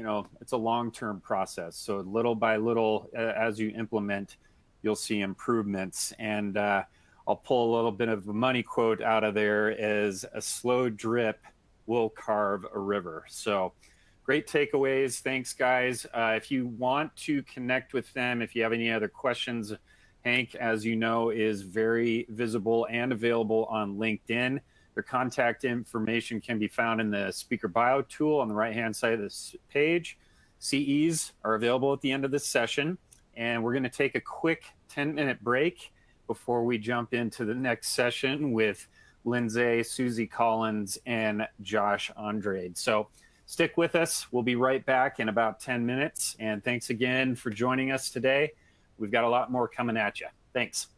Speaker 1: a long-term process. So little by little, as you implement, you'll see improvements. And I'll pull a little bit of a money quote out of there: as a slow drip will carve a river. So Great takeaways. Thanks, guys. If you want to connect with them, if you have any other questions, Hank, as you know, is very visible and available on LinkedIn. Their contact information can be found in the speaker bio tool on the right-hand side of this page. CEs are available at the end of this session, and we're going to take a quick 10-minute break before we jump into the next session with Lindsay, Susie Collins, and Josh Andrade. So stick with us. We'll be right back in about 10 minutes. And thanks again for joining us today. We've got a lot more coming at you. Thanks.